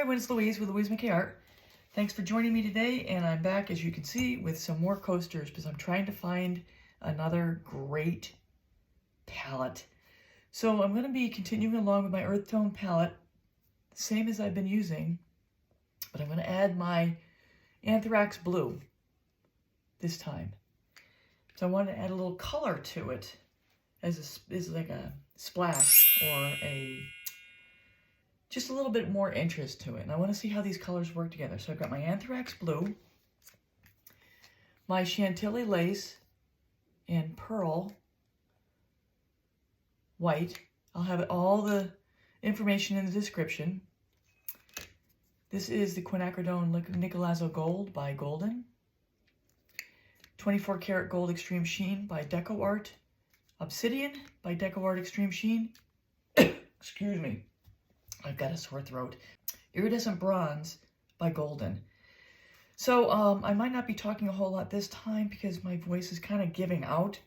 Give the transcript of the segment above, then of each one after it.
everyone, it's Louise with Louise McKay Art. Thanks for joining me today, and I'm back, as you can see, with some more coasters because I'm trying to find another great palette. So I'm going to be continuing along with my earth tone palette, same as I've been using, but I'm going to add my Anthrax blue this time. So I want to add a little color to it as like a splash or just a little bit more interest to it. And I want to see how these colors work together. So I've got my Anthrax blue, my Chantilly lace and pearl white. I'll have all the information in the description. This is the Quinacridone Nickel Gold by Glidden. 24 karat gold extreme sheen by DecoArt. Obsidian by DecoArt Extreme Sheen. Excuse me. I've got a sore throat. Iridescent bronze by Glidden. So I might not be talking a whole lot this time because my voice is kind of giving out.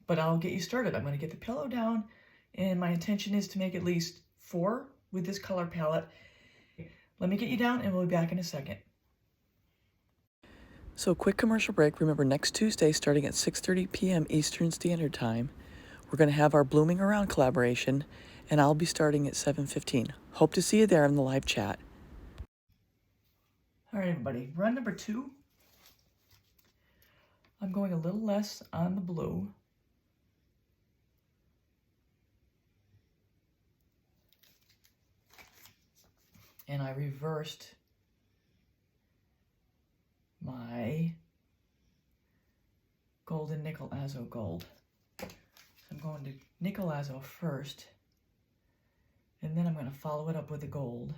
But I'll get you started. I'm going to get the pillow down, and my intention is to make at least 4 with this color palette. Let me get you down, and we'll be back in a second. So quick commercial break. Remember, next Tuesday, starting at 6:30 p.m. Eastern Standard Time, we're going to have our Blooming Around collaboration, and I'll be starting at 7:15. Hope to see you there in the live chat. All right, everybody. Run number 2. I'm going a little less on the blue. And I reversed my golden nickel azo gold. So I'm going to nickel azo first, and then I'm going to follow it up with the gold.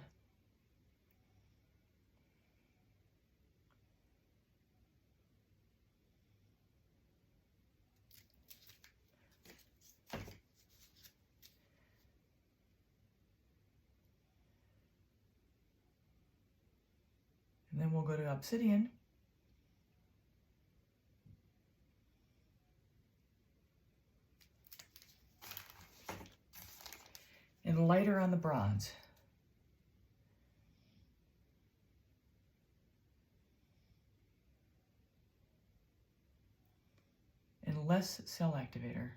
And then we'll go to Obsidian. And lighter on the bronze. And less cell activator.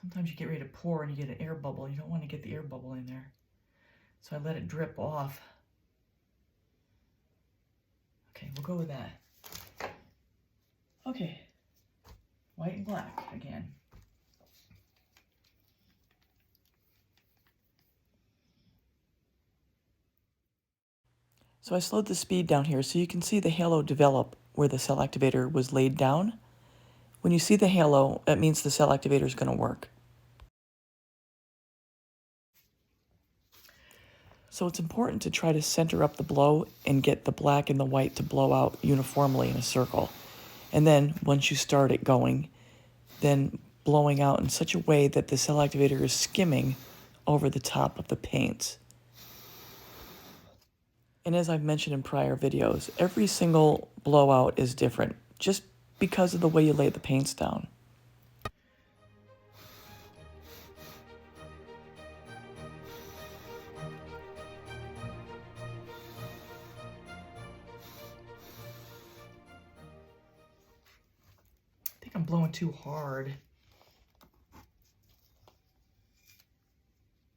Sometimes you get ready to pour and you get an air bubble. You don't want to get the air bubble in there. So I let it drip off. Okay, we'll go with that. Okay, white and black again. So I slowed the speed down here so you can see the halo develop where the cell activator was laid down. When you see the halo, that means the cell activator is going to work. So it's important to try to center up the blow and get the black and the white to blow out uniformly in a circle. And then once you start it going, then blowing out in such a way that the cell activator is skimming over the top of the paints. And as I've mentioned in prior videos, every single blowout is different just because of the way you lay the paints down. I think I'm blowing too hard.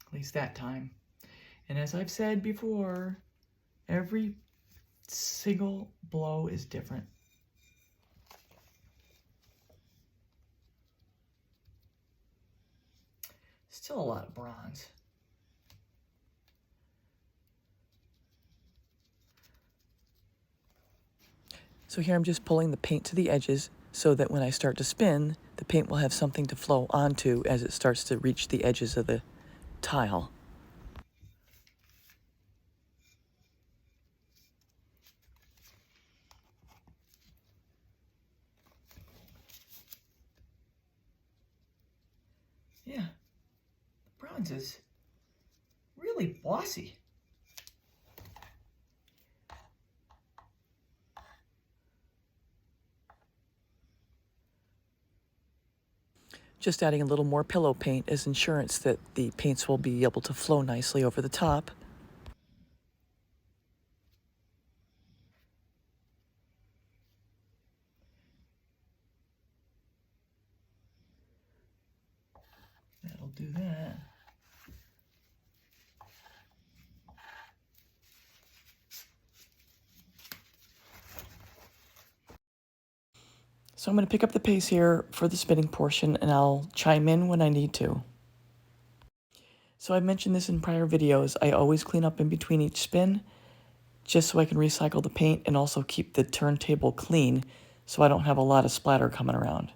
At least that time. And as I've said before, every single blow is different. Still a lot of bronze. So here I'm just pulling the paint to the edges so that when I start to spin, the paint will have something to flow onto as it starts to reach the edges of the tile. Yeah, the bronze is really bossy. Just adding a little more pillow paint as insurance that the paints will be able to flow nicely over the top. That'll do that. So I'm going to pick up the pace here for the spinning portion, and I'll chime in when I need to. So I've mentioned this in prior videos. I always clean up in between each spin, just so I can recycle the paint and also keep the turntable clean so I don't have a lot of splatter coming around.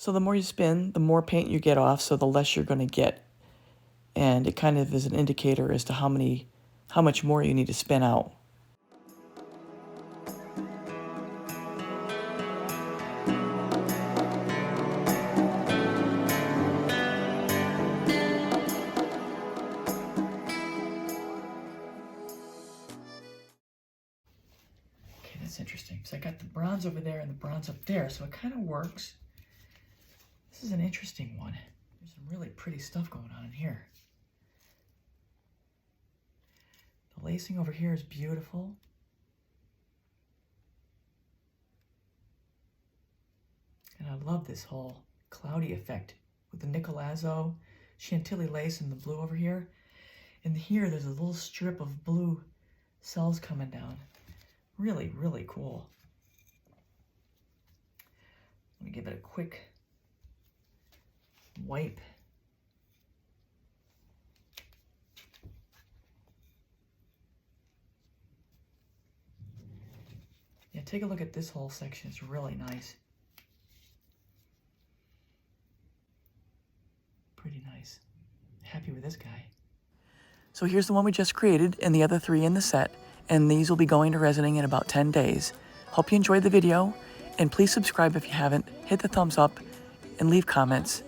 So the more you spin, the more paint you get off, so the less you're going to get. And it kind of is an indicator as to how much more you need to spin out. Okay, that's interesting. So I got the bronze over there and the bronze up there, so it kind of works. This is an interesting one. There's some really pretty stuff going on in here. The lacing over here is beautiful. And I love this whole cloudy effect with the Nicolazzo Chantilly lace and the blue over here. And here there's a little strip of blue cells coming down. Really, really cool. Let me give it a quick wipe. Yeah, take a look at this whole section. It's really nice. Pretty nice. Happy with this guy. So here's the one we just created and the other 3 in the set, and these will be going to resining in about 10 days. Hope you enjoyed the video, and please subscribe if you haven't, hit the thumbs up, and leave comments.